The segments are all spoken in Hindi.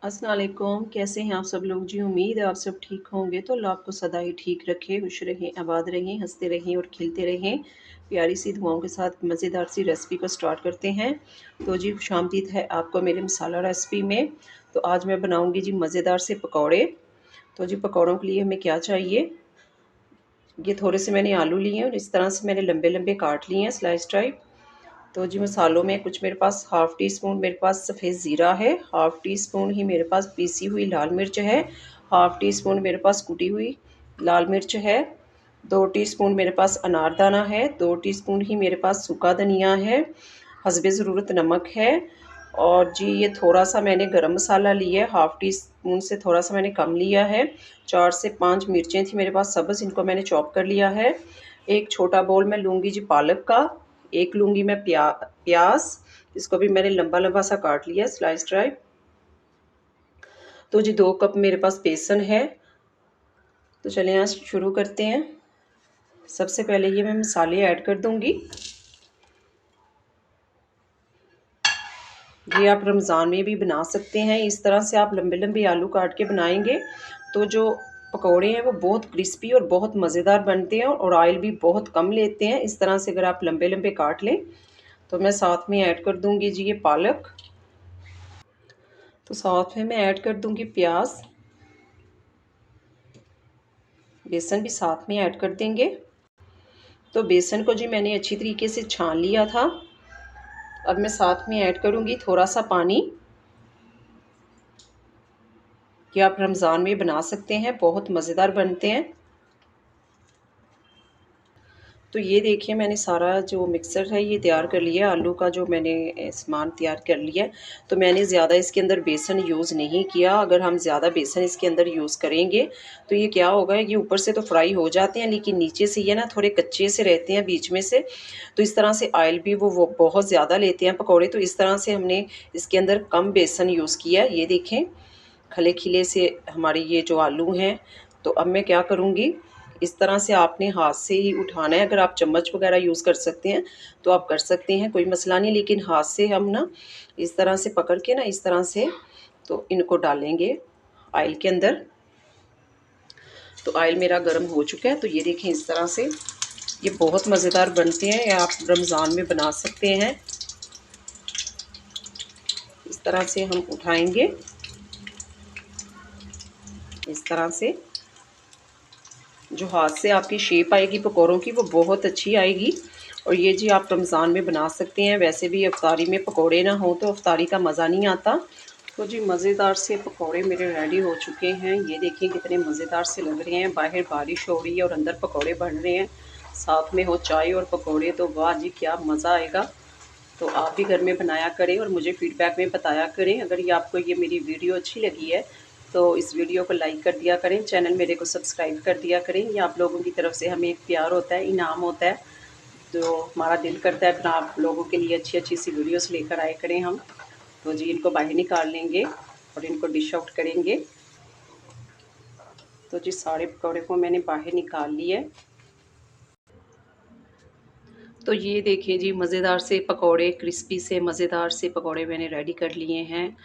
अस्सलाम वालेकुम, कैसे हैं आप सब लोग जी। उम्मीद है आप सब ठीक होंगे। तो अल्लाह आपको सदा ही ठीक रखे, खुश रहें, आबाद रहें, हंसते रहें और खिलते रहें। प्यारी सी दुआओं के साथ मज़ेदार सी रेसिपी को स्टार्ट करते हैं। तो जी खुशामदीद है आपको मेरे मसाला रेसिपी में। तो आज मैं बनाऊंगी जी मज़ेदार से पकौड़े। तो जी पकौड़ों के लिए हमें क्या चाहिए, ये थोड़े से मैंने आलू लिए हैं और इस तरह से मैंने लंबे लंबे काट लिए हैं स्लाइस टाइप। तो जी मसालों में कुछ मेरे पास हाफ़ टी स्पून मेरे पास सफ़ेद ज़ीरा है, हाफ़ टी स्पून ही मेरे पास पीसी हुई लाल मिर्च है, हाफ़ टी स्पून मेरे पास कुटी हुई लाल मिर्च है, 2 टीस्पून मेरे पास अनारदाना है, 2 टीस्पून ही मेरे पास सूखा धनिया है, हस्बे ज़रूरत नमक है। और जी ये थोड़ा-सा मैंने गरम मसाला लिया है, हाफ़ टी स्पून से थोड़ा-सा मैंने कम लिया है। 4 से 5 मिर्चें थी मेरे पास सब्ज़, इनको मैंने चॉप कर लिया है। एक छोटा बाउल मैं लूँगी जी पालक का, एक लूँगी मैं प्याज़, इसको भी मैंने लंबा-लंबा सा काट लिया स्लाइस टाइप। तो जी 2 कप मेरे पास बेसन है। तो चलिए यहाँ शुरू करते हैं। सबसे पहले ये मैं मसाले ऐड कर दूँगी। ये आप रमज़ान में भी बना सकते हैं। इस तरह से आप लंबे-लंबे आलू काट के बनाएँगे तो जो पकौड़े हैं वो बहुत क्रिस्पी और बहुत मज़ेदार बनते हैं और ऑयल भी बहुत कम लेते हैं। इस तरह से अगर आप लंबे-लंबे काट लें तो मैं साथ में ऐड कर दूँगी जी ये पालक। तो साथ में मैं ऐड कर दूँगी प्याज, बेसन भी साथ में ऐड कर देंगे। तो बेसन को जी मैंने अच्छी तरीके से छान लिया था। अब मैं साथ में ऐड करूँगी थोड़ा सा पानी। ये आप रमज़ान में बना सकते हैं, बहुत मज़ेदार बनते हैं। तो ये देखिए मैंने सारा जो मिक्सर है ये तैयार कर लिया, आलू का जो मैंने सामान तैयार कर लिया है। तो मैंने ज़्यादा इसके अंदर बेसन यूज़ नहीं किया। अगर हम ज़्यादा बेसन इसके अंदर यूज़ करेंगे तो ये क्या होगा, ये ऊपर से तो फ्राई हो जाते हैं लेकिन नीचे से ये ना थोड़े कच्चे से रहते हैं बीच में से। तो इस तरह से ऑयल भी वो बहुत ज़्यादा लेते हैं पकौड़े। तो इस तरह से हमने इसके अंदर कम बेसन यूज़ किया है। ये देखें खले खिले से हमारे ये जो आलू हैं। तो अब मैं क्या करूँगी, इस तरह से आपने हाथ से ही उठाना है। अगर आप चम्मच वगैरह यूज़ कर सकते हैं तो आप कर सकते हैं, कोई मसला नहीं। लेकिन हाथ से हम ना इस तरह से पकड़ के ना इस तरह से तो इनको डालेंगे ऑयल के अंदर। तो ऑयल मेरा गर्म हो चुका है। तो ये देखें इस तरह से ये बहुत मज़ेदार बनते हैं। ये आप रमज़ान में बना सकते हैं। इस तरह से हम उठाएंगे, इस तरह से जो हाथ से आपकी शेप आएगी पकौड़ों की वो बहुत अच्छी आएगी। और ये जी आप रमज़ान में बना सकते हैं। वैसे भी इफ्तारी में पकौड़े ना हो तो इफ्तारी का मज़ा नहीं आता। तो जी मज़ेदार से पकौड़े मेरे रेडी हो चुके हैं। ये देखिए कितने मज़ेदार से लग रहे हैं। बाहर बारिश हो रही है और अंदर पकौड़े बन रहे हैं। साथ में हो चाय और पकौड़े तो वाह जी क्या मज़ा आएगा। तो आप भी घर में बनाया करें और मुझे फ़ीडबैक में बताया करें। अगर ये आपको ये मेरी वीडियो अच्छी लगी है तो इस वीडियो को लाइक कर दिया करें, चैनल मेरे को सब्सक्राइब कर दिया करें। ये आप लोगों की तरफ से हमें एक प्यार होता है, इनाम होता है। तो हमारा दिल करता है अपना आप लोगों के लिए अच्छी-अच्छी सी वीडियोस लेकर आए करें हम। तो जी इनको बाहर निकाल लेंगे और इनको डिश आउट करेंगे। तो जी सारे पकौड़े को मैंने बाहर निकाल लिया है। तो ये देखिए जी मज़ेदार से पकौड़े, क्रिस्पी से मज़ेदार से पकौड़े मैंने रेडी कर लिए हैं।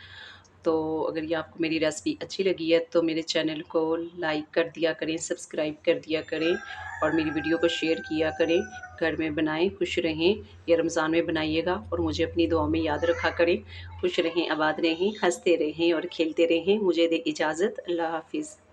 तो अगर ये आपको मेरी रेसिपी अच्छी लगी है तो मेरे चैनल को लाइक कर दिया करें, सब्सक्राइब कर दिया करें और मेरी वीडियो को शेयर किया करें। घर में बनाएं, खुश रहें। ये रमज़ान में बनाइएगा और मुझे अपनी दुआ में याद रखा करें। खुश रहें, आबाद रहें, हंसते रहें और खेलते रहें। मुझे दें इजाज़त। अल्लाह हाफ़िज़।